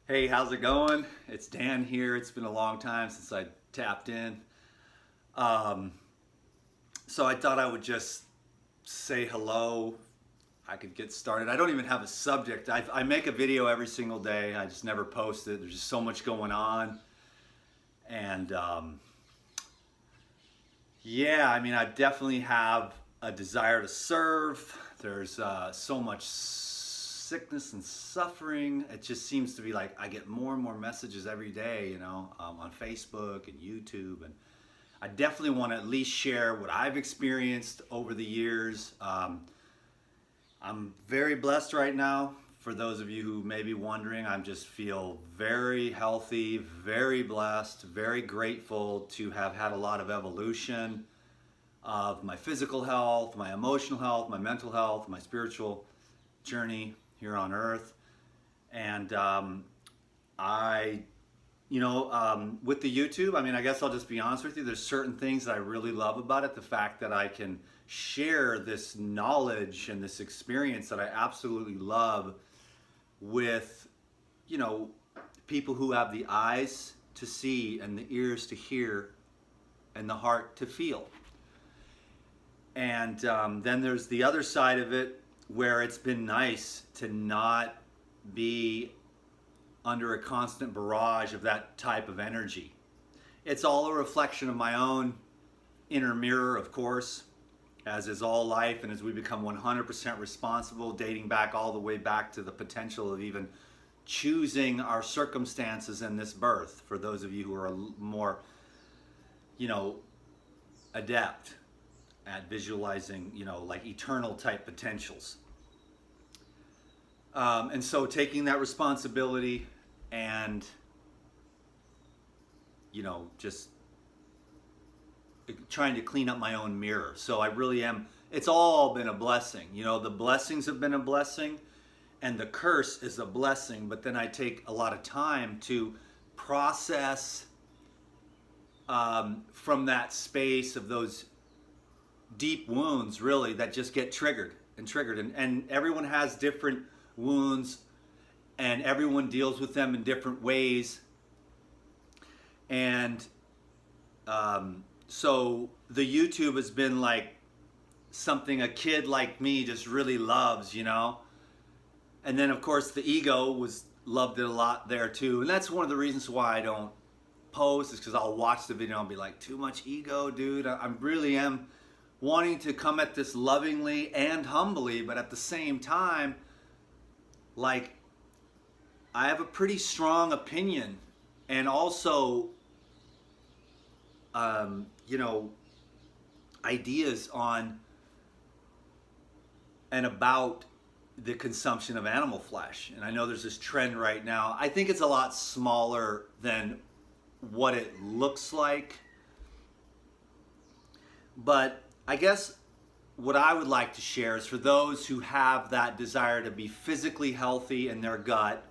Hey, how's it going? It's Dan here. It's been a long time since I tapped in. Um, so I thought I would just say hello. I could get started. I don't even have a subject. I make a video every single day. I just never post it. There's just so much going on. And yeah, I mean, I definitely have a desire to serve. There's so much sickness and suffering. It just seems to be like I get more and more messages every day, on Facebook and YouTube. And I definitely want to at least share what I've experienced over the years. I'm very blessed right now. For those of you who may be wondering, I just feel very healthy, very blessed, very grateful to have had a lot of evolution of my physical health, my emotional health, my mental health, my spiritual journey here on earth. And with the YouTube, I mean, I guess I'll just be honest with you. There's certain things that I really love about it. The fact that I can share this knowledge and this experience that I absolutely love with, people who have the eyes to see and the ears to hear and the heart to feel. And then there's the other side of it where it's been nice to not be under a constant barrage of that type of energy. It's all a reflection of my own inner mirror, of course, as is all life, and as we become 100% responsible, dating back all the way back to the potential of even choosing our circumstances in this birth, for those of you who are more, adept at visualizing, like eternal type potentials. And so taking that responsibility and, just trying to clean up my own mirror. So I really am, it's all been a blessing. The blessings have been a blessing and the curse is a blessing, but then I take a lot of time to process from that space of those deep wounds, really, that just get triggered. And everyone has different wounds and everyone deals with them in different ways. And so the YouTube has been like something a kid like me just really loves, And then of course the ego loved it a lot there too. And that's one of the reasons why I don't post, is because I'll watch the video and be like, too much ego, dude. I really am wanting to come at this lovingly and humbly, but at the same time, like, I have a pretty strong opinion and also ideas on and about the consumption of animal flesh. And I know there's this trend right now. I think it's a lot smaller than what it looks like. But I guess what I would like to share is for those who have that desire to be physically healthy in their gut,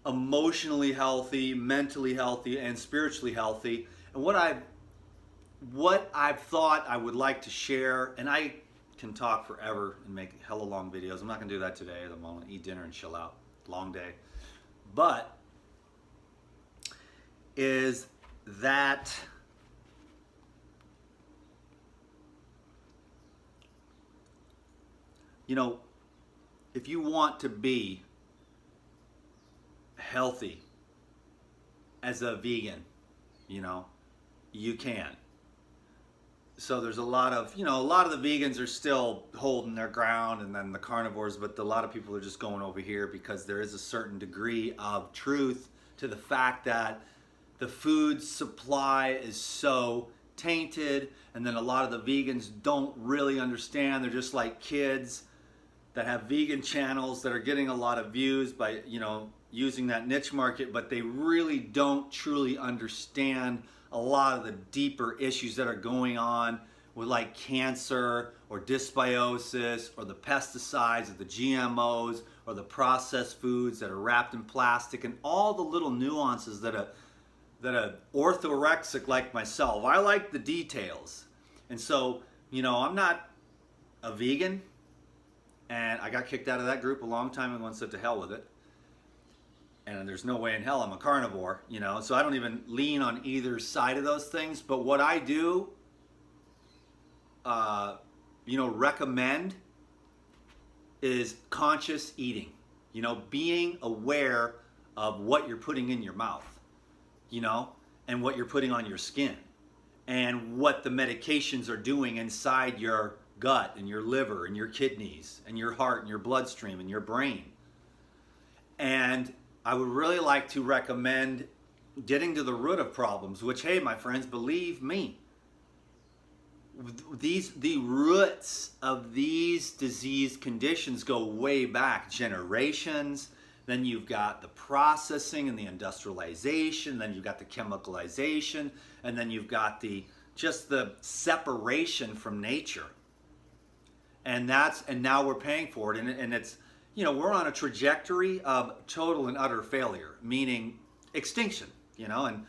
emotionally healthy, mentally healthy, and spiritually healthy. And what I've thought I would like to share, and I can talk forever and make hella long videos. I'm not gonna do that today. I'm gonna eat dinner and chill out. Long day. But is that if you want to be healthy as a vegan, you can. So there's a lot of the vegans are still holding their ground, and then the carnivores, but a lot of people are just going over here because there is a certain degree of truth to the fact that the food supply is so tainted, and then a lot of the vegans don't really understand. They're just like kids that have vegan channels that are getting a lot of views by, using that niche market, but they really don't truly understand a lot of the deeper issues that are going on with like cancer or dysbiosis or the pesticides or the GMOs or the processed foods that are wrapped in plastic, and all the little nuances that a orthorexic like myself, I like the details. And so, I'm not a vegan, and I got kicked out of that group a long time ago and said to hell with it. and there's no way in hell I'm a carnivore, you know, so I don't even lean on either side of those things. But what I do, recommend is conscious eating, being aware of what you're putting in your mouth, and what you're putting on your skin, and what the medications are doing inside your gut and your liver and your kidneys and your heart and your bloodstream and your brain. And I would really like to recommend getting to the root of problems, which, hey, my friends, believe me, the roots of these disease conditions go way back generations. Then you've got the processing and the industrialization, then you've got the chemicalization, and then you've got the separation from nature. And now we're paying for it, and it's, we're on a trajectory of total and utter failure, meaning extinction, and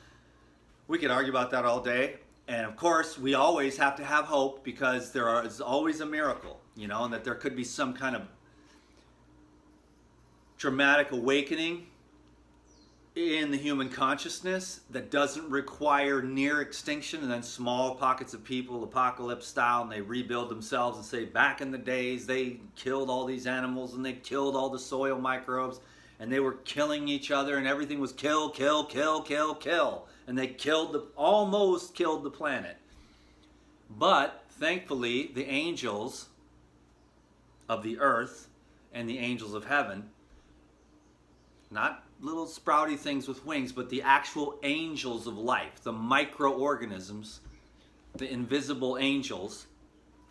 we could argue about that all day. And of course, we always have to have hope, because there is always a miracle, and that there could be some kind of dramatic awakening in the human consciousness that doesn't require near extinction and then small pockets of people, apocalypse style, and they rebuild themselves and say, back in the days, they killed all these animals and they killed all the soil microbes and they were killing each other and everything was kill, kill, kill, kill, kill. And they almost killed the planet. But thankfully, the angels of the earth and the angels of heaven, not little sprouty things with wings, but the actual angels of life, the microorganisms, the invisible angels,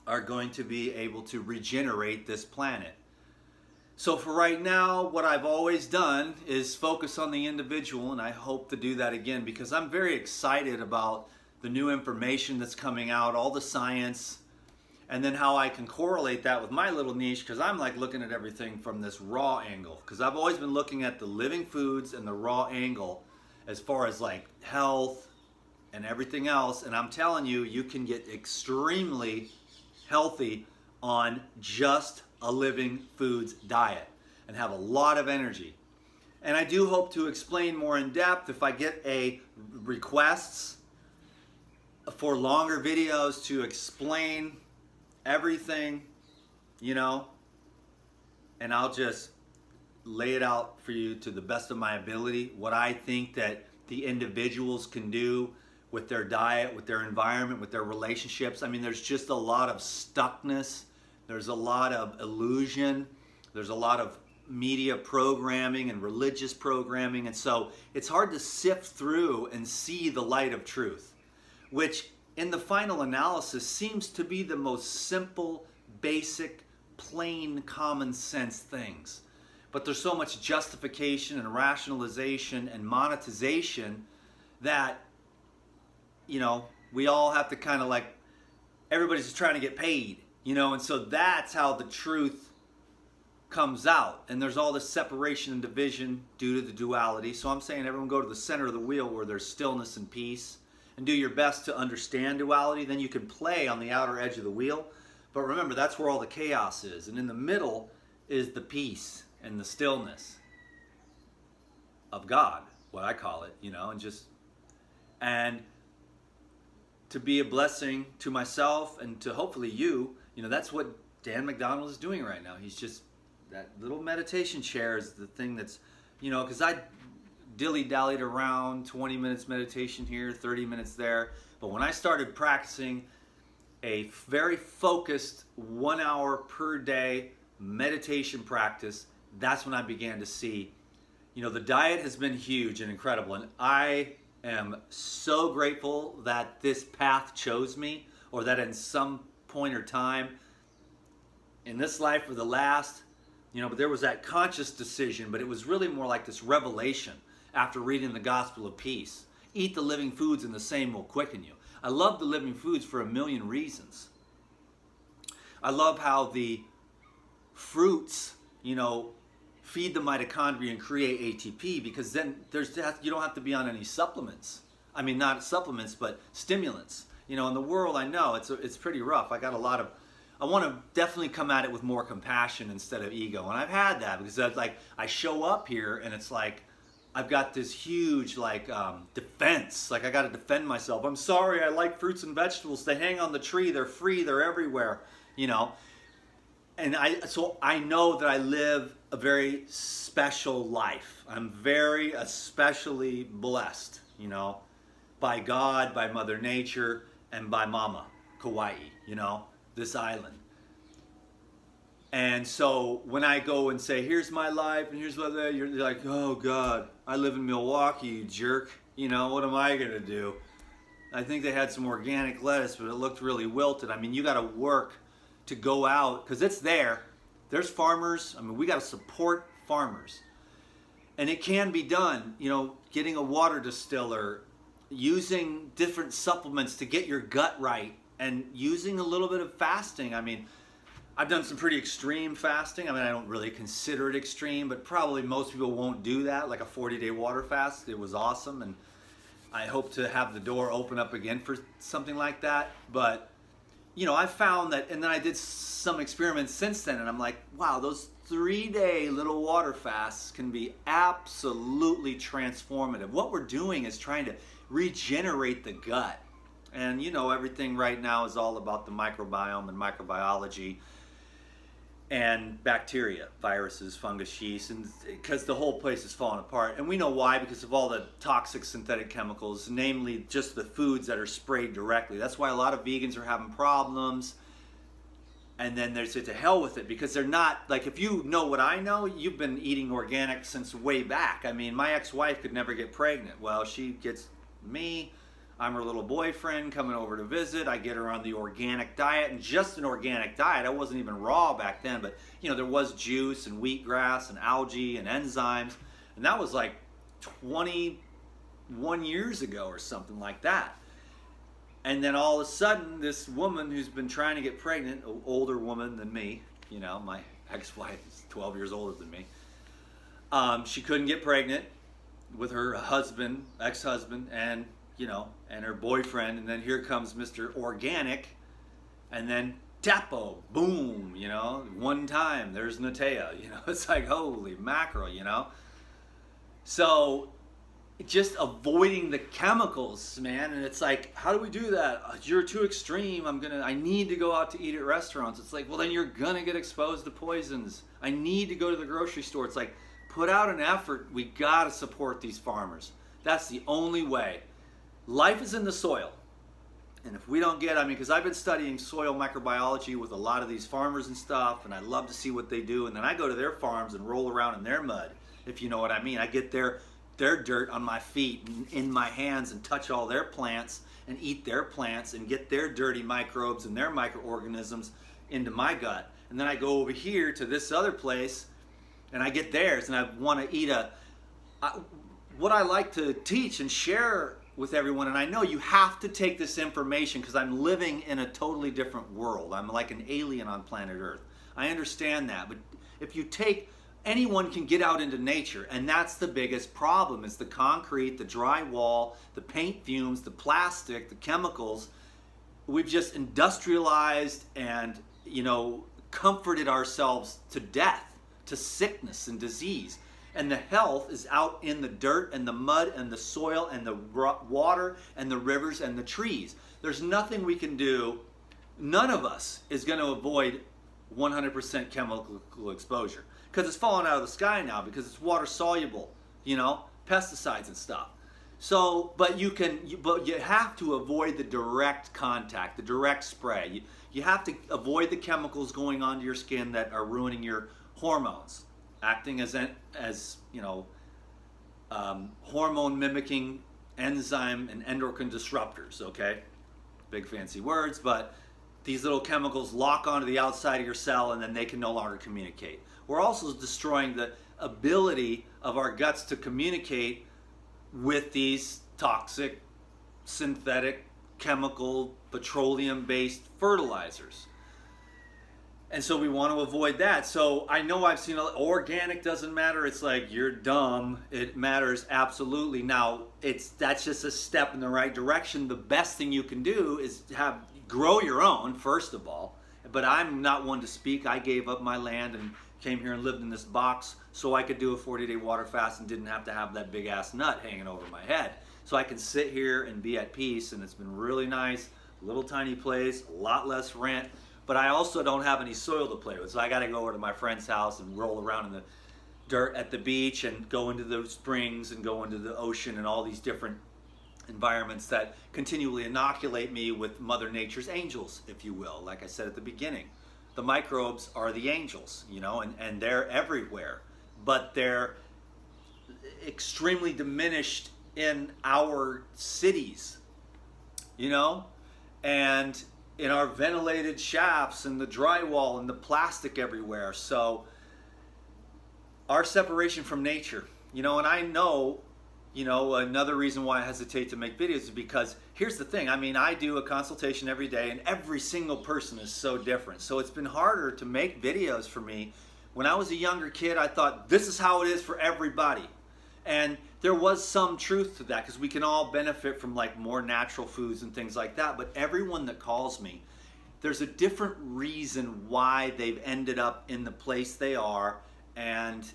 are going to be able to regenerate this planet. So for right now, what I've always done is focus on the individual, and I hope to do that again, because I'm very excited about the new information that's coming out, all the science, and then how I can correlate that with my little niche, because I'm like looking at everything from this raw angle, because I've always been looking at the living foods and the raw angle as far as like health and everything else. And I'm telling you, you can get extremely healthy on just a living foods diet and have a lot of energy. And I do hope to explain more in depth if I get requests for longer videos to explain everything, and I'll just lay it out for you to the best of my ability, what I think that the individuals can do with their diet, with their environment, with their relationships. I mean, there's just a lot of stuckness. There's a lot of illusion. There's a lot of media programming and religious programming. And so it's hard to sift through and see the light of truth, which in the final analysis seems to be the most simple, basic, plain, common sense things. But there's so much justification and rationalization and monetization that, we all have to kind of like, everybody's just trying to get paid, and so that's how the truth comes out. And there's all this separation and division due to the duality. So I'm saying everyone go to the center of the wheel where there's stillness and peace, and do your best to understand duality. Then you can play on the outer edge of the wheel. But remember, that's where all the chaos is. And in the middle is the peace and the stillness of God, what I call it, and to be a blessing to myself and to hopefully you, that's what Dan McDonald is doing right now. He's just, that little meditation chair is the thing that's, because I dilly-dallied around, 20 minutes meditation here, 30 minutes there. But when I started practicing a very focused 1 hour per day meditation practice, that's when I began to see, the diet has been huge and incredible. And I am so grateful that this path chose me, or that in some point or time in this life or the last, but there was that conscious decision, but it was really more like this revelation after reading the Gospel of Peace. Eat the living foods and the same will quicken you. I love the living foods for a million reasons. I love how the fruits, feed the mitochondria and create ATP, because then you don't have to be on any supplements. I mean, not supplements, but stimulants. In the world, I know it's pretty rough. I want to definitely come at it with more compassion instead of ego. And I've had that, because I show up here and it's like, I've got this huge defense. Like I got to defend myself. I'm sorry. I like fruits and vegetables. They hang on the tree. They're free. They're everywhere. You know. And so I know that I live a very special life. I'm very especially blessed. You know, by God, by Mother Nature, and by Mama Kauai. You know, this island. And so when I go and say, here's my life and here's what you're like, oh God, I live in Milwaukee, you jerk. You know, what am I going to do? I think they had some organic lettuce, but it looked really wilted. I mean, you got to work to go out because it's there. There's farmers. I mean, we got to support farmers. And it can be done, you know, getting a water distiller, using different supplements to get your gut right, and using a little bit of fasting. I mean, I've done some pretty extreme fasting. I mean, I don't really consider it extreme, but probably most people won't do that, like a 40-day water fast. It was awesome, and I hope to have the door open up again for something like that. But, you know, I found that, and then I did some experiments since then, and I'm like, wow, those 3-day little water fasts can be absolutely transformative. What we're doing is trying to regenerate the gut. And, you know, everything right now is all about the microbiome and microbiology and bacteria, viruses, fungus, yeast, and because the whole place is falling apart. And we know why, because of all the toxic synthetic chemicals, namely just the foods that are sprayed directly. That's why a lot of vegans are having problems. And then they say to hell with it, because they're not, like, if you know what I know, you've been eating organic since way back. I mean, my ex-wife could never get pregnant. Well, she gets me. I'm her little boyfriend coming over to visit. I get her on the organic diet, and just an organic diet. I wasn't even raw back then, but you know, there was juice and wheatgrass and algae and enzymes, and that was like 21 years ago or something like that. And then all of a sudden, this woman who's been trying to get pregnant, an older woman than me, you know, my ex-wife is 12 years older than me, she couldn't get pregnant with her husband, ex-husband, and you know, and her boyfriend, and then here comes Mr. Organic, and then tapo, boom, you know, one time, there's Natea, you know, it's like, holy mackerel, you know. So, just avoiding the chemicals, man, and it's like, how do we do that? You're too extreme, I need to go out to eat at restaurants. It's like, well, then you're gonna get exposed to poisons. I need to go to the grocery store. It's like, put out an effort. We gotta support these farmers. That's the only way. Life is in the soil. And if we don't get, I mean, because I've been studying soil microbiology with a lot of these farmers and stuff, and I love to see what they do. And then I go to their farms and roll around in their mud, if you know what I mean. I get their dirt on my feet and in my hands and touch all their plants and eat their plants and get their dirty microbes and their microorganisms into my gut. And then I go over here to this other place and I get theirs, and I want to eat what I like to teach and share with everyone, and I know you have to take this information because I'm living in a totally different world. I'm like an alien on planet Earth. I understand that, but if you take, anyone can get out into nature, and that's the biggest problem, is the concrete, the drywall, the paint fumes, the plastic, the chemicals. We've just industrialized and, you know, comforted ourselves to death, to sickness and disease. And the health is out in the dirt and the mud and the soil and the water and the rivers and the trees. There's nothing we can do. None of us is going to avoid 100% chemical exposure because it's falling out of the sky now because it's water soluble, you know, pesticides and stuff. So, but you have to avoid the direct contact, the direct spray. You have to avoid the chemicals going onto your skin that are ruining your hormones, acting as you know, hormone mimicking enzyme and endocrine disruptors. Okay, big fancy words, but these little chemicals lock onto the outside of your cell and then they can no longer communicate. We're also destroying the ability of our guts to communicate with these toxic, synthetic, chemical, petroleum-based fertilizers. And so we want to avoid that. So I know I've seen organic doesn't matter. It's like, you're dumb. It matters absolutely. Now, that's just a step in the right direction. The best thing you can do is grow your own, first of all. But I'm not one to speak. I gave up my land and came here and lived in this box so I could do a 40-day water fast and didn't have to have that big ass nut hanging over my head. So I can sit here and be at peace, and it's been really nice. Little tiny place, a lot less rent, but I also don't have any soil to play with. So I got to go over to my friend's house and roll around in the dirt at the beach and go into the springs and go into the ocean and all these different environments that continually inoculate me with Mother Nature's angels, if you will. Like I said at the beginning, the microbes are the angels, you know, and they're everywhere, but they're extremely diminished in our cities, you know, and in our ventilated shafts and the drywall and the plastic everywhere. So our separation from nature, you know, and I know, you know, another reason why I hesitate to make videos is because here's the thing. I mean, I do a consultation every day and every single person is so different. So it's been harder to make videos for me. When I was a younger kid, I thought this is how it is for everybody. And there was some truth to that because we can all benefit from like more natural foods and things like that. But everyone that calls me, there's a different reason why they've ended up in the place they are and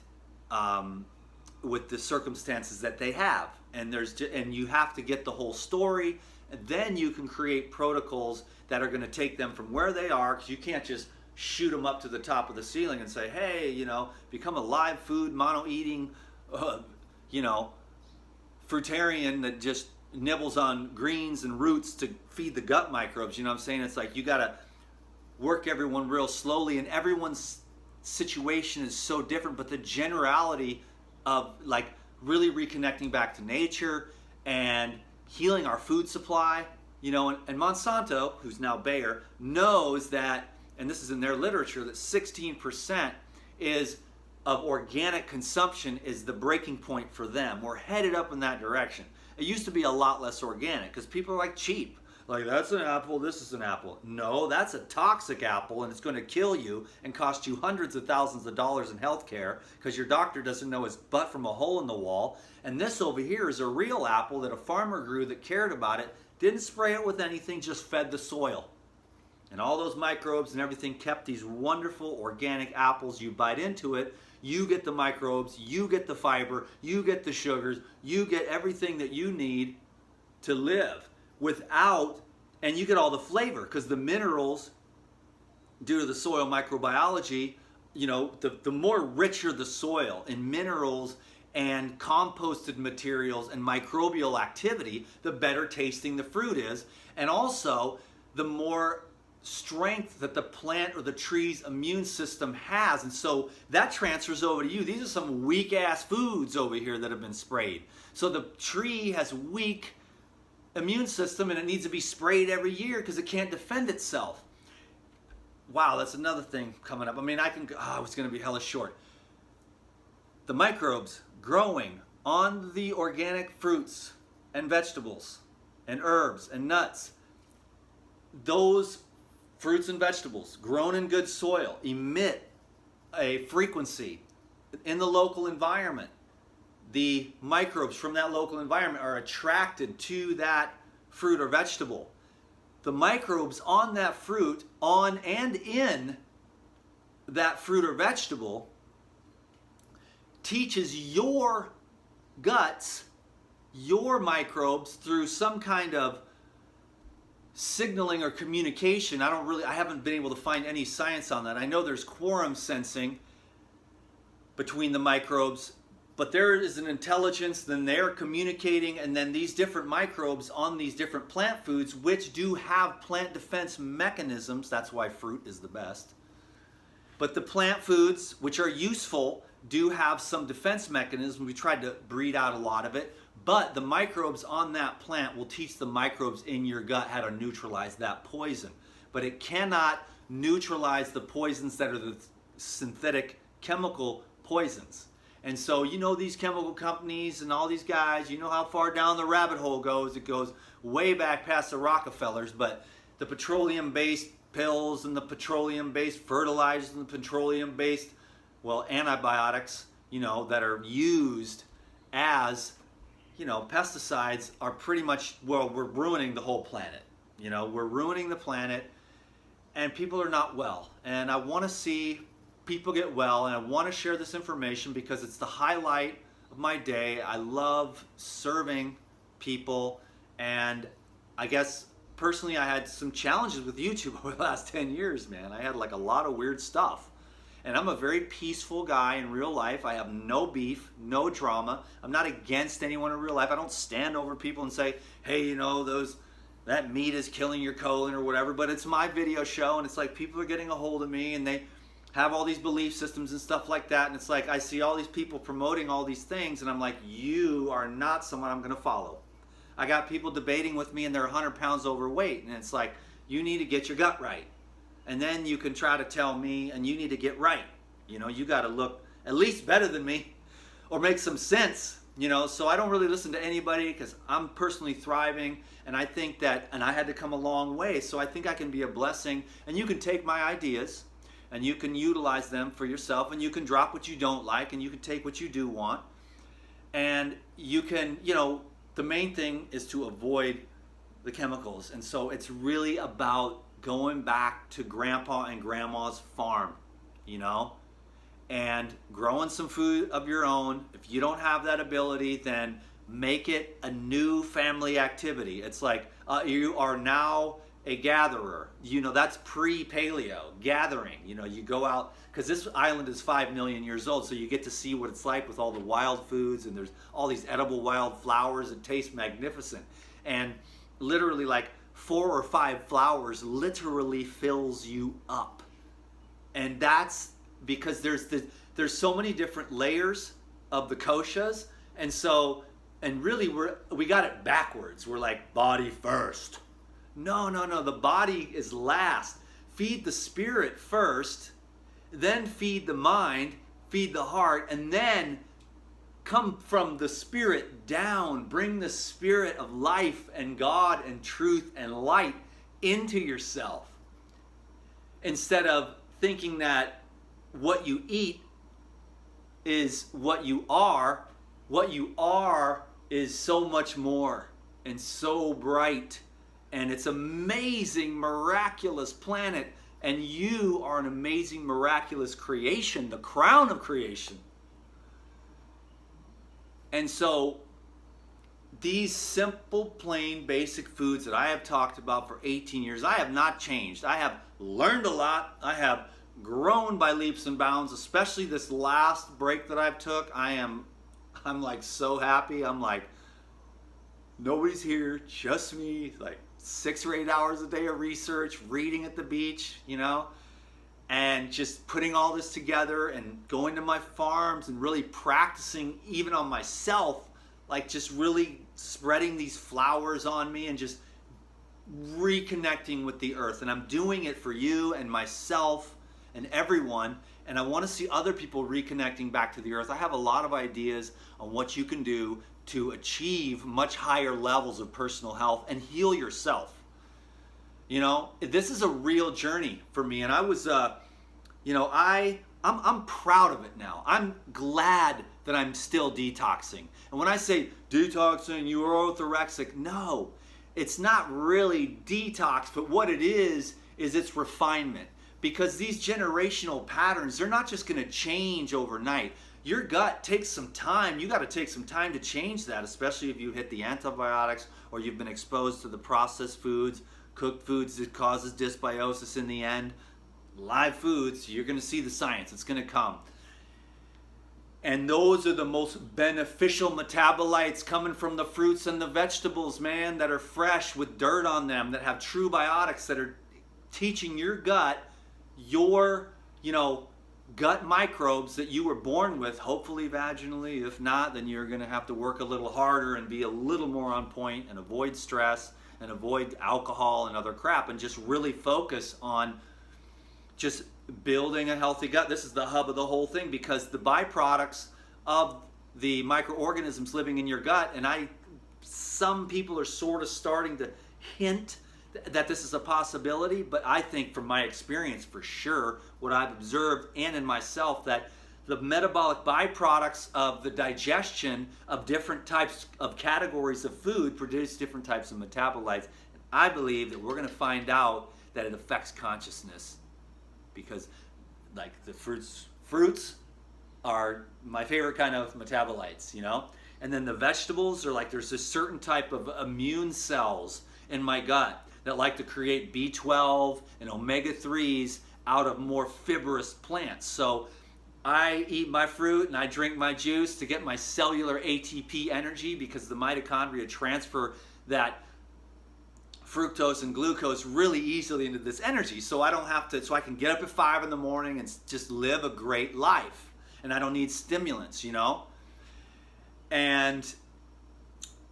with the circumstances that they have. And and you have to get the whole story, and then you can create protocols that are going to take them from where they are, because you can't just shoot them up to the top of the ceiling and say, hey, you know, become a live food mono-eating you know, fruitarian that just nibbles on greens and roots to feed the gut microbes. You know what I'm saying? It's like you got to work everyone real slowly, and everyone's situation is so different, but the generality of like really reconnecting back to nature and healing our food supply, you know, and Monsanto, who's now Bayer, knows that, and this is in their literature, that 16% of organic consumption is the breaking point for them. We're headed up in that direction. It used to be a lot less organic because people are like cheap. Like, that's an apple, this is an apple. No, that's a toxic apple, and it's going to kill you and cost you hundreds of thousands of dollars in health care because your doctor doesn't know his butt from a hole in the wall. And this over here is a real apple that a farmer grew that cared about it, didn't spray it with anything, just fed the soil. And all those microbes and everything kept these wonderful organic apples. You bite into it, you get the microbes, you get the fiber, you get the sugars, you get everything that you need to live without, and you get all the flavor because the minerals, due to the soil microbiology, you know, the more richer the soil in minerals and composted materials and microbial activity, the better tasting the fruit is, and also the more strength that the plant or the tree's immune system has. And so that transfers over to you. These are some weak ass foods over here that have been sprayed. So the tree has weak immune system and it needs to be sprayed every year because it can't defend itself. Wow, that's another thing coming up. I mean, it's going to be hella short. The microbes growing on the organic fruits and vegetables and herbs and nuts, those fruits and vegetables grown in good soil emit a frequency in the local environment. The microbes from that local environment are attracted to that fruit or vegetable. The microbes on that fruit, on and in that fruit or vegetable, teaches your guts, your microbes, through some kind of signaling or communication. I haven't been able to find any science on that. I know there's quorum sensing between the microbes, but there is an intelligence, then they're communicating, and then these different microbes on these different plant foods, which do have plant defense mechanisms, that's why fruit is the best. But the plant foods, which are useful, do have some defense mechanisms. We tried to breed out a lot of it, but the microbes on that plant will teach the microbes in your gut how to neutralize that poison. But it cannot neutralize the poisons that are the synthetic chemical poisons. And so, you know, these chemical companies and all these guys, you know how far down the rabbit hole goes. It goes way back past the Rockefellers, but the petroleum-based pills and the petroleum-based fertilizers and the petroleum-based, well, antibiotics, you know, that are used as, you know, pesticides are pretty much, well, we're ruining the whole planet. You know, we're ruining the planet and people are not well. And I want to see people get well, and I want to share this information because it's the highlight of my day. I love serving people, and I guess personally I had some challenges with YouTube over the last 10 years, man. I had like a lot of weird stuff. And I'm a very peaceful guy in real life. I have no beef, no drama. I'm not against anyone in real life. I don't stand over people and say, hey, you know, that meat is killing your colon or whatever. But it's my video show, and it's like people are getting a hold of me, and they have all these belief systems and stuff like that. And it's like I see all these people promoting all these things, and I'm like, you are not someone I'm going to follow. I got people debating with me, and they're 100 pounds overweight. And it's like, you need to get your gut right. And then you can try to tell me, and you need to get right. You know, you got to look at least better than me or make some sense, you know. So I don't really listen to anybody because I'm personally thriving. And I think that, and I had to come a long way. So I think I can be a blessing. And you can take my ideas and you can utilize them for yourself. And you can drop what you don't like, and you can take what you do want. And you can, you know, the main thing is to avoid the chemicals. And so it's really about going back to grandpa and grandma's farm, you know, and growing some food of your own. If you don't have that ability, then make it a new family activity. It's like you are now a gatherer. You know, that's pre-paleo, gathering. You know, you go out, because this island is 5 million years old, so you get to see what it's like with all the wild foods, and there's all these edible wild flowers that taste magnificent. And literally like 4 or 5 flowers literally fills you up. And that's because there's so many different layers of the koshas. And so, and really we got it backwards. We're like body first. No, the body is last. Feed the spirit first, then feed the mind, feed the heart, and then come from the spirit down. Bring the spirit of life and God and truth and light into yourself. Instead of thinking that what you eat is what you are is so much more and so bright. And it's amazing, miraculous planet. And you are an amazing, miraculous creation, the crown of creation. And so these simple, plain, basic foods that I have talked about for 18 years, I have not changed. I have learned a lot. I have grown by leaps and bounds, especially this last break that I've took. I'm like so happy. I'm like, nobody's here, just me. Like 6 or 8 hours a day of research, reading at the beach, you know, and just putting all this together and going to my farms and really practicing even on myself, like just really spreading these flowers on me and just reconnecting with the earth. And I'm doing it for you and myself and everyone. And I want to see other people reconnecting back to the earth. I have a lot of ideas on what you can do to achieve much higher levels of personal health and heal yourself. You know, this is a real journey for me. And I was, you know, I'm proud of it now. I'm glad that I'm still detoxing. And when I say detoxing, you are orthorexic, no, it's not really detox, but what it is it's refinement. Because these generational patterns, they're not just going to change overnight. Your gut takes some time. You got to take some time to change that, especially if you hit the antibiotics or you've been exposed to the processed foods, cooked foods that causes dysbiosis in the end. Live foods, you're going to see the science. It's going to come. And those are the most beneficial metabolites coming from the fruits and the vegetables, man, that are fresh with dirt on them, that have true biotics, that are teaching your gut, your, you know, gut microbes that you were born with, hopefully vaginally. If not, then you're going to have to work a little harder and be a little more on point and avoid stress and avoid alcohol and other crap and just really focus on just building a healthy gut. This is the hub of the whole thing, because the byproducts of the microorganisms living in your gut, and some people are sort of starting to hint that this is a possibility, but I think from my experience, for sure, what I've observed and in myself, that the metabolic byproducts of the digestion of different types of categories of food produce different types of metabolites. And I believe that we're going to find out that it affects consciousness, because like the fruits are my favorite kind of metabolites, you know? And then the vegetables are like, there's this certain type of immune cells in my gut that like to create B12 and omega-3s out of more fibrous plants. So I eat my fruit and I drink my juice to get my cellular ATP energy, because the mitochondria transfer that fructose and glucose really easily into this energy. So I don't have to, so I can get up at 5 in the morning and just live a great life. And I don't need stimulants, you know? And,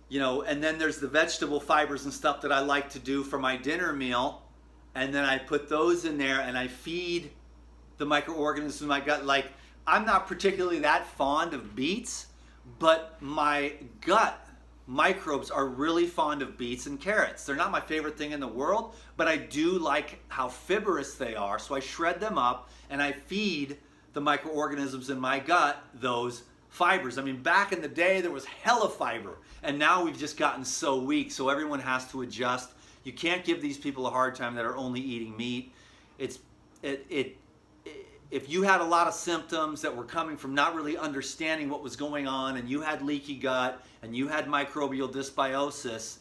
you know, and then there's the vegetable fibers and stuff that I like to do for my dinner meal. And then I put those in there and I feed the microorganisms in my gut. Like, I'm not particularly that fond of beets, but my gut microbes are really fond of beets and carrots. They're not my favorite thing in the world, but I do like how fibrous they are. So I shred them up and I feed the microorganisms in my gut those fibers. I mean, back in the day there was hella fiber, and now we've just gotten so weak, so everyone has to adjust. You can't give these people a hard time that are only eating meat. If you had a lot of symptoms that were coming from not really understanding what was going on, and you had leaky gut and you had microbial dysbiosis,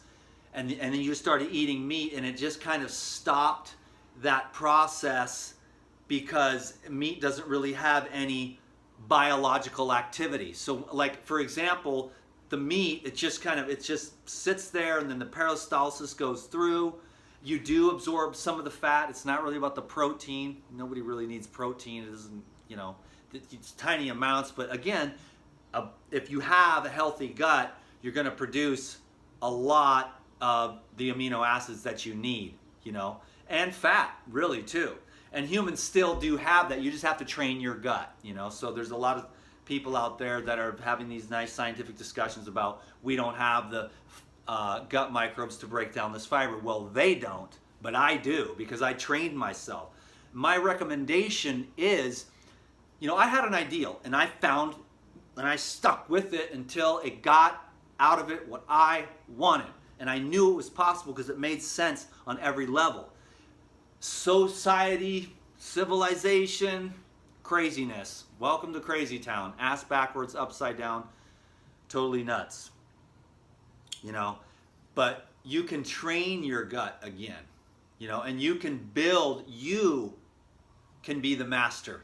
and then you started eating meat and it just kind of stopped that process, because meat doesn't really have any biological activity. So like, for example, the meat, it just sits there, and then the peristalsis goes through. You do absorb some of the fat. It's not really about the protein. Nobody really needs protein. It isn't, you know, it's tiny amounts. But again, if you have a healthy gut, you're going to produce a lot of the amino acids that you need, you know, and fat, really, too. And humans still do have that. You just have to train your gut, you know. So there's a lot of people out there that are having these nice scientific discussions about we don't have the gut microbes to break down this fiber. Well, they don't, but I do, because I trained myself. My recommendation is, you know, I had an ideal, and I stuck with it until it got out of it what I wanted. And I knew it was possible because it made sense on every level. Society, civilization, craziness. Welcome to Crazy Town. Ass backwards, upside down, totally nuts. You know, but you can train your gut again, you know, and you can be the master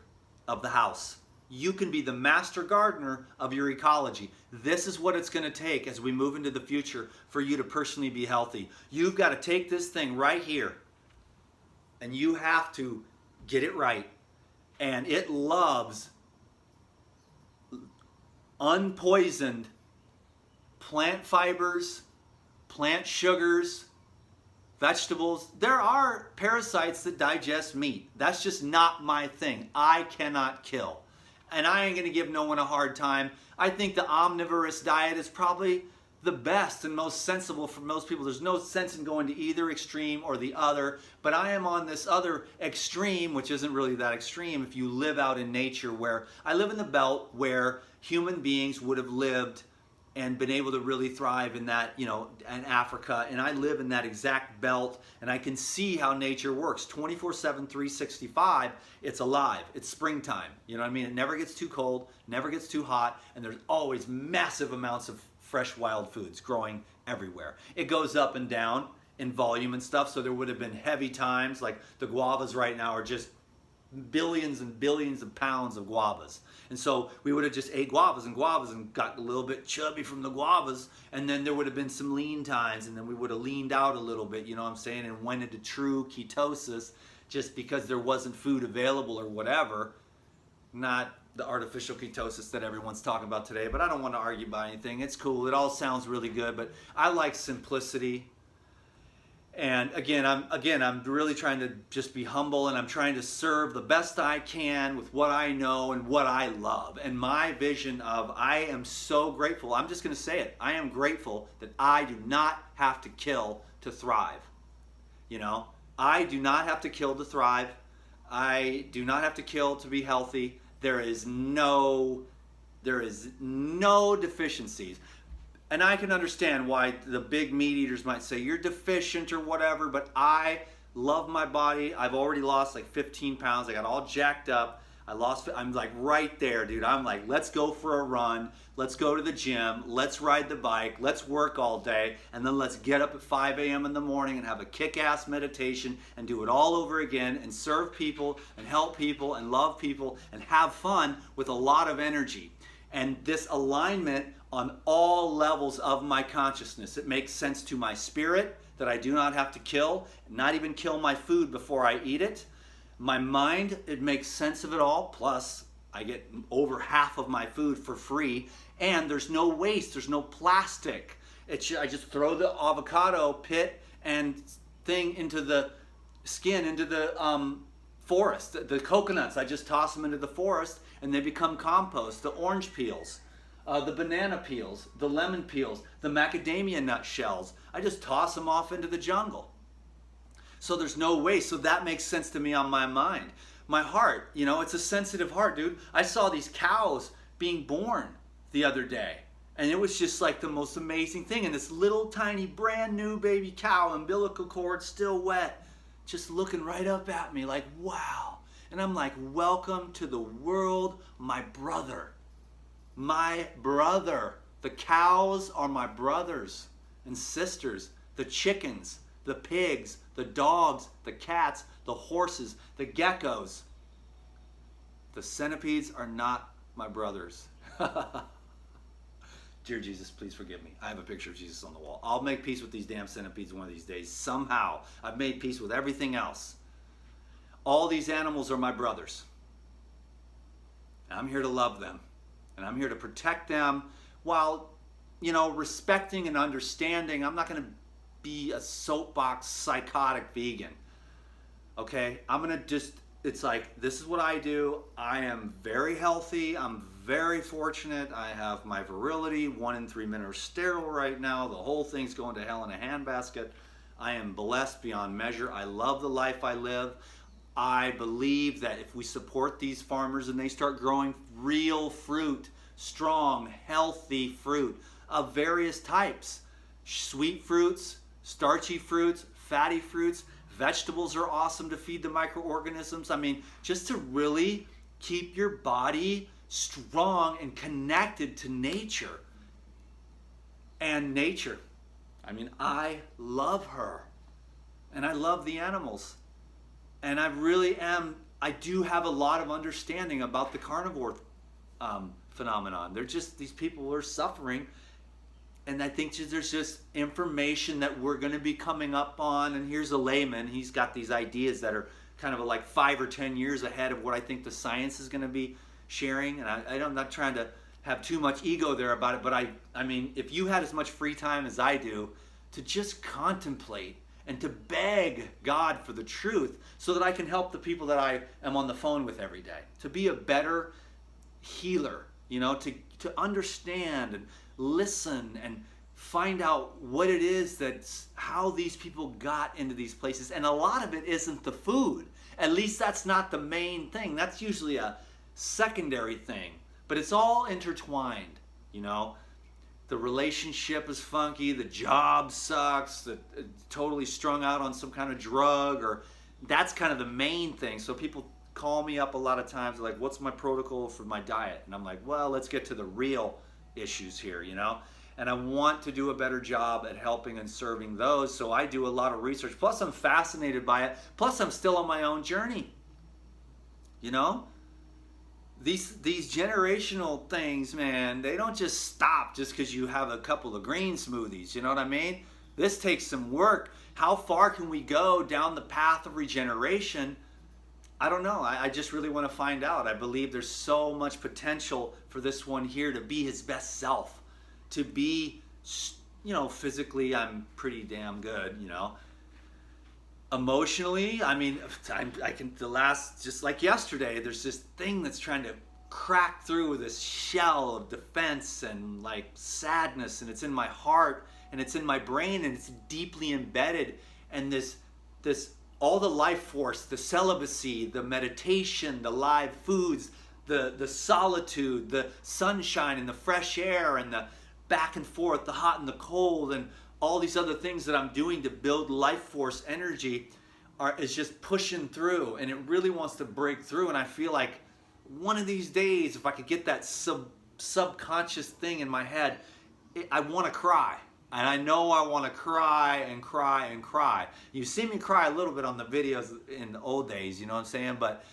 of the house. You can be the master gardener of your ecology. This is what it's going to take as we move into the future for you to personally be healthy. You've got to take this thing right here, and you have to get it right. And it loves unpoisoned plant fibers, plant sugars, vegetables. There are parasites that digest meat. That's just not my thing. I cannot kill. And I ain't going to give no one a hard time. I think the omnivorous diet is probably the best and most sensible for most people. There's no sense in going to either extreme or the other, but I am on this other extreme, which isn't really that extreme if you live out in nature, where I live in the belt where human beings would have lived and been able to really thrive in that, you know, in Africa. And I live in that exact belt, and I can see how nature works 24/7, 365. It's alive. It's springtime. You know what I mean? It never gets too cold, never gets too hot, and there's always massive amounts of fresh wild foods growing everywhere. It goes up and down in volume and stuff, so there would have been heavy times, like the guavas right now are just billions and billions of pounds of guavas. And so we would have just ate guavas and got a little bit chubby from the guavas, and then there would have been some lean times, and then we would have leaned out a little bit, you know what I'm saying, and went into true ketosis just because there wasn't food available or whatever. Not the artificial ketosis that everyone's talking about today, but I don't want to argue about anything. It's cool. It all sounds really good, but I like simplicity. And again, I'm really trying to just be humble, and I'm trying to serve the best I can with what I know and what I love. And my vision of, I am so grateful. I'm just going to say it. I am grateful that I do not have to kill to thrive. You know, I do not have to kill to thrive. I do not have to kill to be healthy. There is no deficiencies. And I can understand why the big meat eaters might say you're deficient or whatever, but I love my body. I've already lost like 15 pounds. I got all jacked up. I'm like right there, dude. I'm like, let's go for a run. Let's go to the gym. Let's ride the bike. Let's work all day. And then let's get up at 5 a.m. in the morning and have a kick-ass meditation and do it all over again and serve people and help people and love people and have fun with a lot of energy. And this alignment on all levels of my consciousness. It makes sense to my spirit that I do not have to kill, not even kill my food before I eat it. My mind, it makes sense of it all. Plus, I get over half of my food for free, and there's no waste, there's no plastic. I just throw the avocado pit and thing into the skin, into the forest. The coconuts, I just toss them into the forest, and they become compost. The orange peels, the banana peels, the lemon peels, the macadamia nut shells, I just toss them off into the jungle. So there's no waste. So that makes sense to me on my mind. My heart, it's a sensitive heart, dude. I saw these cows being born the other day, and it was just like the most amazing thing. And this little tiny brand new baby cow, umbilical cord still wet, just looking right up at me like, wow. And I'm like, welcome to the world, my brother. My brother. The cows are my brothers and sisters. The chickens, the pigs, the dogs, the cats, the horses, the geckos. The centipedes are not my brothers. Dear Jesus, please forgive me. I have a picture of Jesus on the wall. I'll make peace with these damn centipedes one of these days. Somehow. I've made peace with everything else. All these animals are my brothers. And I'm here to love them. And I'm here to protect them while, respecting and understanding. I'm not going to be a soapbox psychotic vegan. Okay? I'm going to just, it's like, this is what I do. I am very healthy. I'm very fortunate. I have my virility. 1 in 3 men are sterile right now. The whole thing's going to hell in a handbasket. I am blessed beyond measure. I love the life I live. I believe that if we support these farmers and they start growing real fruit, strong, healthy fruit of various types, sweet fruits, starchy fruits, fatty fruits, vegetables are awesome to feed the microorganisms. I mean, just to really keep your body strong and connected to nature. And nature, I love her. And I love the animals. And I do have a lot of understanding about the carnivore phenomenon. They're just, these people are suffering. And I think there's just information that we're going to be coming up on. And here's a layman. He's got these ideas that are kind of like 5 or 10 years ahead of what I think the science is going to be sharing. And I'm not trying to have too much ego there about it. But I mean, if you had as much free time as I do to just contemplate and to beg God for the truth so that I can help the people that I am on the phone with every day, to be a better healer, to understand and listen and find out what it is that's how these people got into these places. And a lot of it isn't the food. At least that's not the main thing. That's usually a secondary thing. But it's all intertwined, The relationship is funky, the job sucks, totally strung out on some kind of drug, or that's kind of the main thing. So people call me up a lot of times like, what's my protocol for my diet? And I'm like, well, let's get to the real issues here, And I want to do a better job at helping and serving those, so I do a lot of research. Plus I'm fascinated by it. Plus I'm still on my own journey. These generational things, man, they don't just stop just because you have a couple of green smoothies, you know what I mean? This takes some work. How far can we go down the path of regeneration? I don't know. I just really want to find out. I believe there's so much potential for this one here to be his best self. To be, physically I'm pretty damn good, Emotionally, just like yesterday, there's this thing that's trying to crack through this shell of defense and like sadness, and it's in my heart and it's in my brain and it's deeply embedded. And this all the life force, the celibacy, the meditation, the live foods, the solitude, the sunshine and the fresh air and the back and forth, the hot and the cold, and all these other things that I'm doing to build life force energy is just pushing through, and it really wants to break through. And I feel like one of these days, if I could get that subconscious thing in my head, I want to cry. And I know I want to cry and cry and cry. You see me cry a little bit on the videos in the old days, you know what I'm saying? But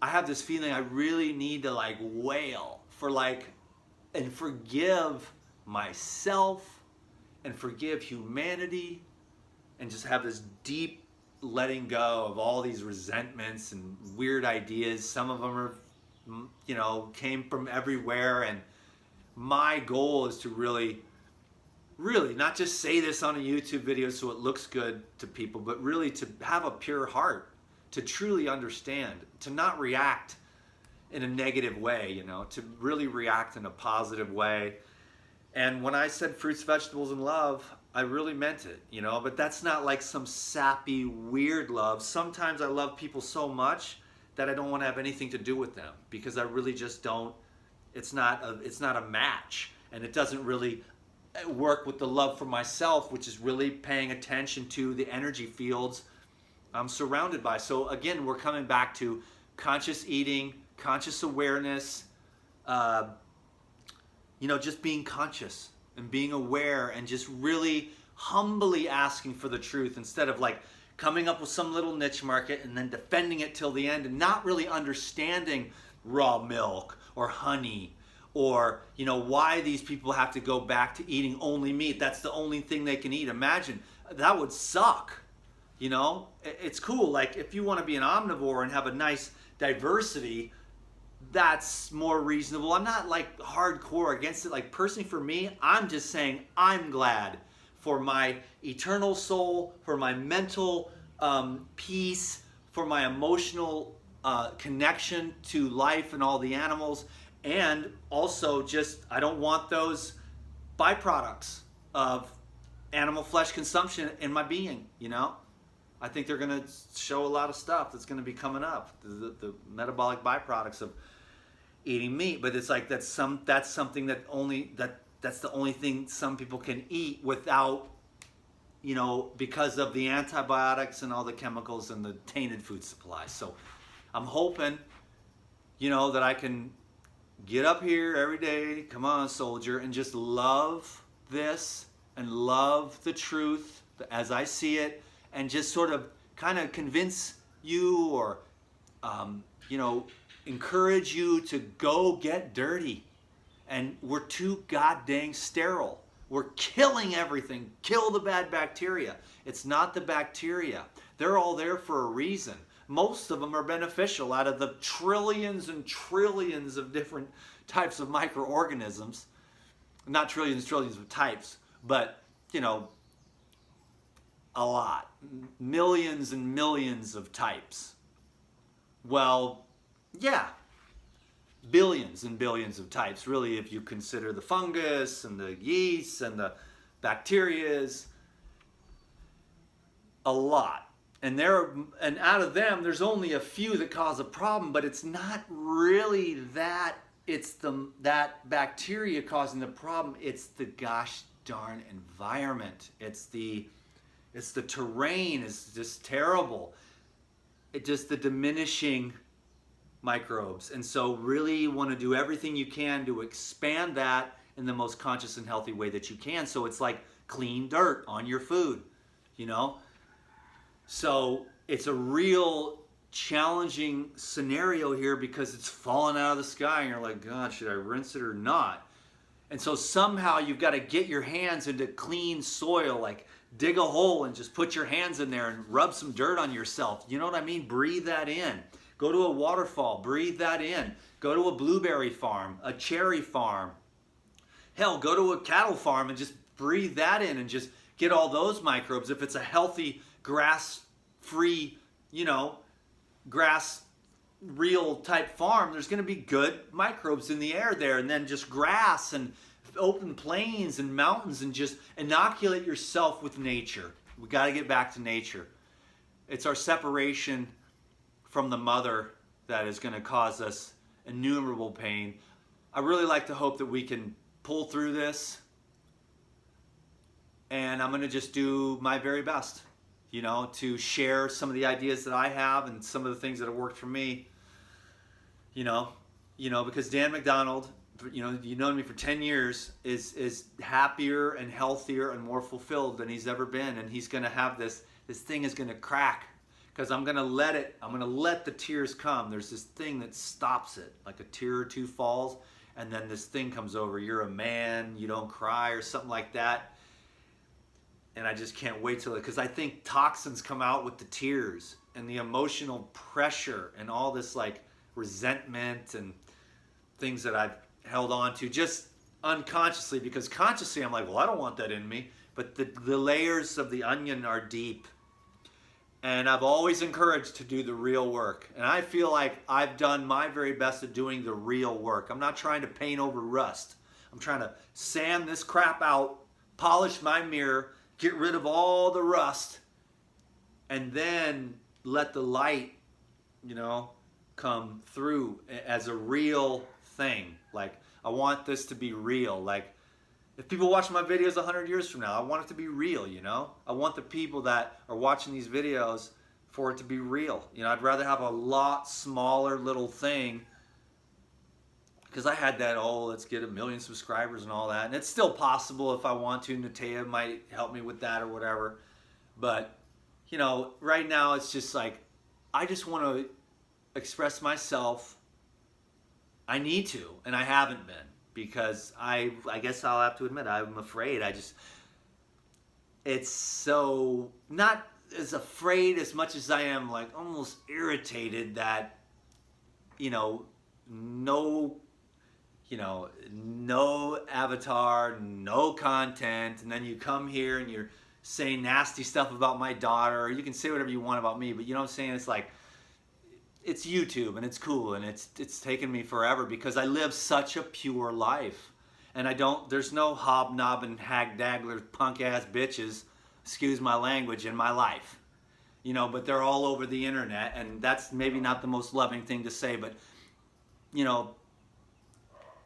I have this feeling I really need to like wail for like, and forgive myself and forgive humanity, and just have this deep letting go of all these resentments and weird ideas. Some of them are, you know, came from everywhere. And my goal is to really not just say this on a YouTube video so it looks good to people, but really to have a pure heart, to truly understand, to not react in a negative way, you know, to really react in a positive way. And when I said fruits, vegetables, and love, I really meant it, you know, but that's not like some sappy, weird love. Sometimes I love people so much that I don't want to have anything to do with them, because I really just don't, it's not a match, and it doesn't really work with the love for myself, which is really paying attention to the energy fields I'm surrounded by. So again, we're coming back to conscious eating, conscious awareness, you know, just being conscious and being aware, and just really humbly asking for the truth, instead of like coming up with some little niche market and then defending it till the end, and not really understanding raw milk or honey, or, you know, why these people have to go back to eating only meat. That's the only thing they can eat. Imagine, that would suck. You know, it's cool. Like, if you want to be an omnivore and have a nice diversity, that's more reasonable. I'm not like hardcore against it. Like, personally for me, I'm just saying I'm glad for my eternal soul, for my mental peace, for my emotional connection to life and all the animals. And also, just, I don't want those byproducts of animal flesh consumption in my being, you know? I think they're going to show a lot of stuff that's going to be coming up, the metabolic byproducts of eating meat. But it's like that's something that that's the only thing some people can eat without, you know, because of the antibiotics and all the chemicals and the tainted food supply. So I'm hoping, you know, that I can get up here every day, come on, soldier, and just love this and love the truth as I see it, and just sort of kind of convince you, or, you know, encourage you to go get dirty. And we're too goddamn sterile. We're killing everything. Kill the bad bacteria. It's not the bacteria. They're all there for a reason. Most of them are beneficial out of the trillions and trillions of different types of microorganisms. Not trillions, trillions of types, but, you know, a lot. Millions and millions of types. Well, yeah. Billions and billions of types, really, if you consider the fungus and the yeast and the bacterias. A lot. And out of them, there's only a few that cause a problem, but it's not really that. It's that bacteria causing the problem. It's the gosh darn environment. It's the terrain is just terrible. It just the diminishing microbes. And so really you want to do everything you can to expand that in the most conscious and healthy way that you can. So it's like clean dirt on your food, you know? So it's a real challenging scenario here, because it's falling out of the sky and you're like, God, should I rinse it or not? And so somehow you've got to get your hands into clean soil, like dig a hole and just put your hands in there and rub some dirt on yourself. You know what I mean? Breathe that in. Go to a waterfall, breathe that in. Go to a blueberry farm, a cherry farm. Hell, go to a cattle farm and just breathe that in and just get all those microbes. If it's a healthy, grass-free, you know, grass real type farm, there's going to be good microbes in the air there. And then just grass and open plains and mountains, and just inoculate yourself with nature. We got to get back to nature. It's our separation from the mother that is going to cause us innumerable pain. I really like to hope that we can pull through this, and I'm going to just do my very best. you know, to share some of the ideas that I have and some of the things that have worked for me, you know, because Dan McDonald, you've known me for 10 years, is happier and healthier and more fulfilled than he's ever been. And he's going to have this thing is going to crack because I'm going to let the tears come. There's this thing that stops it, like a tear or two falls. And then this thing comes over. You're a man, you don't cry or something like that. And I just can't wait till it, because I think toxins come out with the tears and the emotional pressure and all this like resentment and things that I've held on to just unconsciously, because consciously I'm like, well, I don't want that in me. But the layers of the onion are deep. And I've always encouraged to do the real work. And I feel like I've done my very best at doing the real work. I'm not trying to paint over rust. I'm trying to sand this crap out, polish my mirror, get rid of all the rust, and then let the light, come through as a real thing. Like, I want this to be real. Like, if people watch my videos 100 years from now, I want it to be real, I want the people that are watching these videos for it to be real. I'd rather have a lot smaller little thing, because I had that, let's get 1 million subscribers and all that. And it's still possible if I want to. Natea might help me with that or whatever. But, right now it's just like, I just want to express myself. I need to, and I haven't been. Because I guess I'll have to admit, I'm afraid. It's so, not as afraid as much as I am like almost irritated that, no avatar, no content, and then you come here and you're saying nasty stuff about my daughter, or you can say whatever you want about me, but you know what I'm saying? It's like, it's YouTube and it's cool, and it's taken me forever because I live such a pure life, and there's no hobnobbing, hag-daggler, punk-ass bitches, excuse my language, in my life, but they're all over the internet, and that's maybe not the most loving thing to say, but,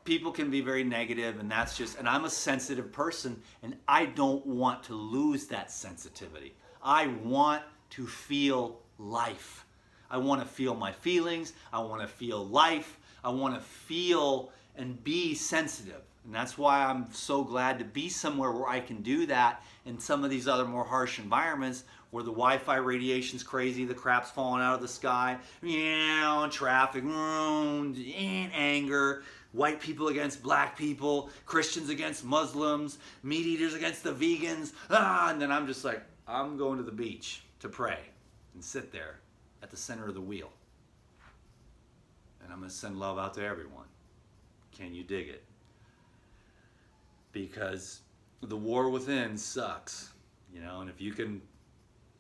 people can be very negative, and and I'm a sensitive person, and I don't want to lose that sensitivity. I want to feel life. I want to feel my feelings. I want to feel life. I want to feel and be sensitive. And that's why I'm so glad to be somewhere where I can do that in some of these other more harsh environments where the Wi-Fi radiation's crazy, the crap's falling out of the sky, traffic, and anger, white people against black people, Christians against Muslims, meat eaters against the vegans, and then I'm just like, I'm going to the beach to pray and sit there at the center of the wheel. And I'm going to send love out to everyone. Can you dig it? Because the war within sucks, and if you can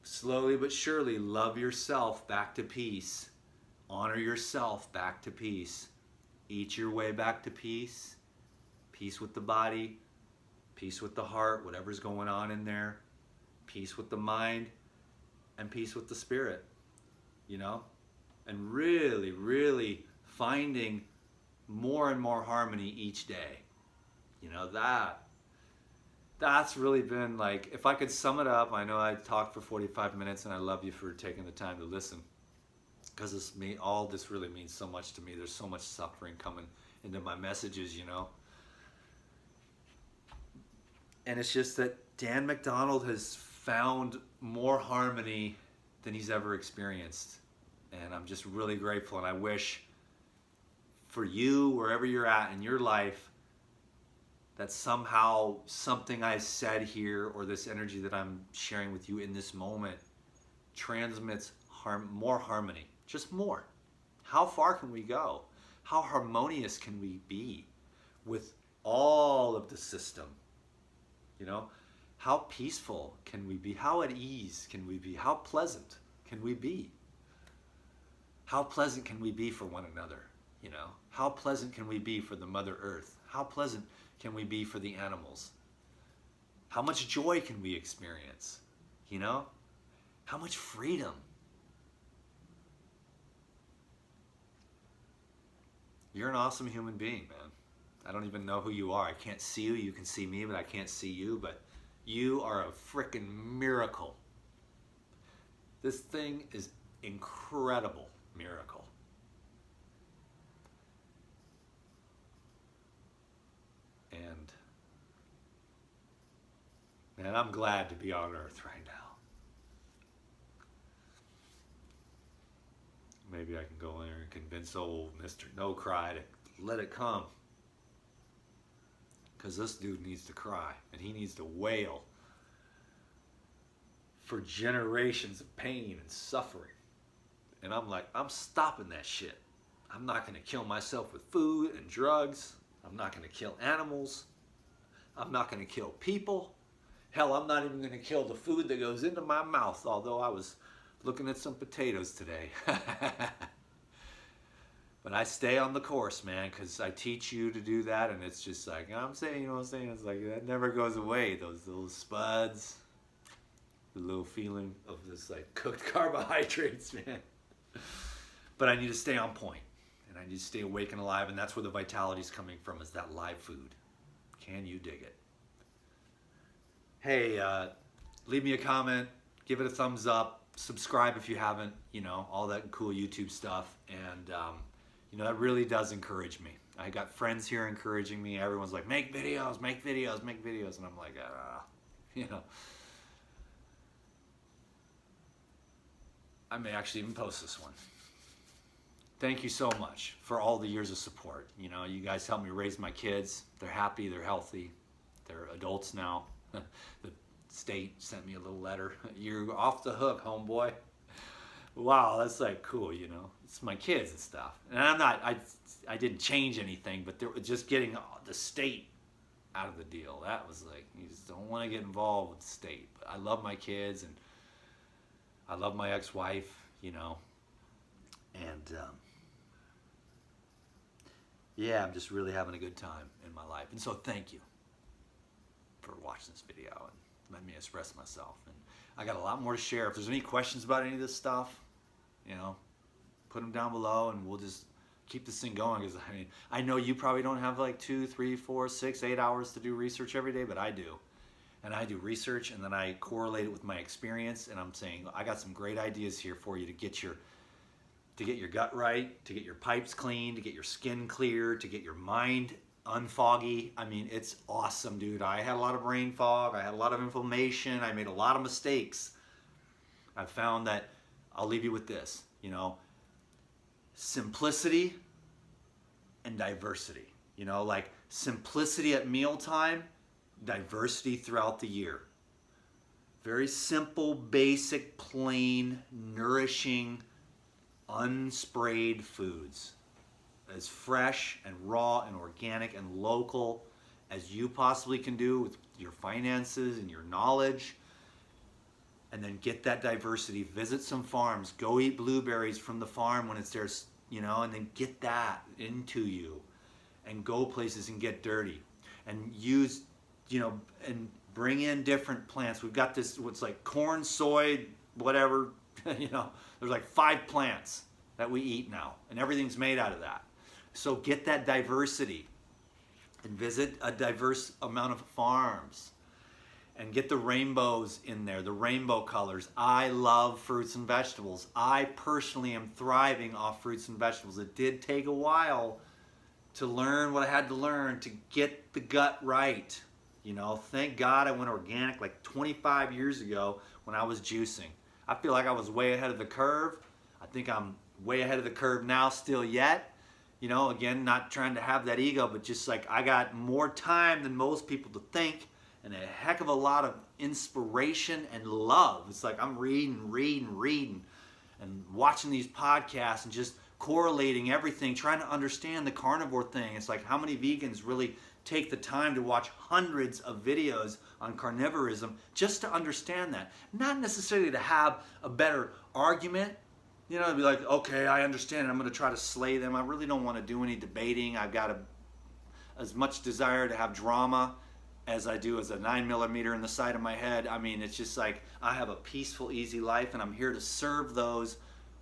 slowly but surely love yourself back to peace, honor yourself back to peace, eat your way back to peace, peace with the body, peace with the heart, whatever's going on in there, peace with the mind, and peace with the spirit. And really, really finding more and more harmony each day. That's really been like, if I could sum it up, I know I talked for 45 minutes and I love you for taking the time to listen, because all this really means so much to me. There's so much suffering coming into my messages, And it's just that Dan McDonald has found more harmony than he's ever experienced. And I'm just really grateful, and I wish for you, wherever you're at in your life, that somehow something I said here or this energy that I'm sharing with you in this moment transmits more harmony, just more. How far can we go? How harmonious can we be with all of the system? How peaceful can we be? How at ease can we be? How pleasant can we be? How pleasant can we be for one another? How pleasant can we be for the Mother Earth? How pleasant can we be for the animals? How much joy can we experience? How much freedom? You're an awesome human being, man. I don't even know who you are. I can't see you. You can see me, but I can't see you. But you are a freaking miracle. This thing is incredible miracle. And man, I'm glad to be on Earth right now. Maybe I can go in there and convince old Mr. No Cry to let it come. Because this dude needs to cry, and he needs to wail for generations of pain and suffering. And I'm like, I'm stopping that shit. I'm not going to kill myself with food and drugs. I'm not going to kill animals. I'm not going to kill people. Hell, I'm not even going to kill the food that goes into my mouth, although I was looking at some potatoes today. But I stay on the course, man, because I teach you to do that, and it's just like, I'm saying, you know what I'm saying? It's like, that never goes away, those little spuds, the little feeling of this, like, cooked carbohydrates, man. But I need to stay on point, and I need to stay awake and alive, and that's where the vitality's coming from, is that live food. Can you dig it? Hey, leave me a comment, give it a thumbs up, subscribe if you haven't, you know, all that cool YouTube stuff, and, you know, that really does encourage me. I got friends here encouraging me. Everyone's like, make videos, make videos, make videos. And I'm like, you know. I may actually even post this one. Thank you so much for all the years of support. You know, you guys helped me raise my kids. They're happy, they're healthy, they're adults now. The state sent me a little letter. You're off the hook, homeboy. Wow, that's like cool, you know. It's my kids and stuff. And I didn't change anything, but just getting the state out of the deal. That was like, you just don't want to get involved with the state. But I love my kids, and I love my ex-wife, you know. And yeah, I'm just really having a good time in my life. And so thank you for watching this video and letting me express myself. And I got a lot more to share. If there's any questions about any of this stuff, you know, put them down below, and we'll just keep this thing going. Because I mean, I know you probably don't have like 2, 3, 4, 6, 8 hours to do research every day, but I do. And I do research, and then I correlate it with my experience, and I'm saying, I got some great ideas here for you to get your gut right, to get your pipes clean, to get your skin clear, to get your mind unfoggy. I mean, it's awesome, dude. I had a lot of brain fog. I had a lot of inflammation. I made a lot of mistakes. I've found that, I'll leave you with this, you know, simplicity and diversity. You know, like simplicity at mealtime, diversity throughout the year. Very simple, basic, plain, nourishing, unsprayed foods. As fresh and raw and organic and local as you possibly can do with your finances and your knowledge. And then get that diversity. Visit some farms. Go eat blueberries from the farm when it's there, you know, and then get that into you. And go places and get dirty. And use, you know, and bring in different plants. We've got this, what's like corn, soy, whatever, you know, there's like 5 plants that we eat now. And everything's made out of that. So get that diversity. And visit a diverse amount of farms. And get the rainbows in there, the rainbow colors. I love fruits and vegetables. I personally am thriving off fruits and vegetables. It did take a while to learn what I had to learn to get the gut right. You know, thank God I went organic like 25 years ago when I was juicing. I feel like I was way ahead of the curve. I think I'm way ahead of the curve now still yet. You know, again, not trying to have that ego, but just like I got more time than most people to think. And a heck of a lot of inspiration and love. It's like I'm reading, and watching these podcasts and just correlating everything, trying to understand the carnivore thing. It's like, how many vegans really take the time to watch hundreds of videos on carnivorism just to understand that? Not necessarily to have a better argument, you know, to be like, okay, I understand, I'm going to try to slay them. I really don't want to do any debating. I've got as much desire to have drama as I do as a 9mm in the side of my head. I mean, it's just like I have a peaceful, easy life, and I'm here to serve those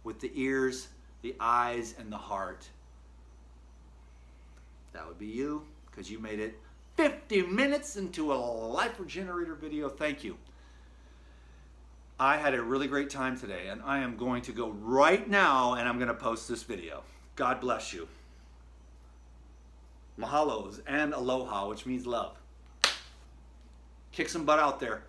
with the ears, the eyes, and the heart. That would be you, because you made it 50 minutes into a Life Regenerator video. Thank you. I had a really great time today, and I am going to go right now and I'm going to post this video. God bless you. Mahalos and aloha, which means love. Kick some butt out there.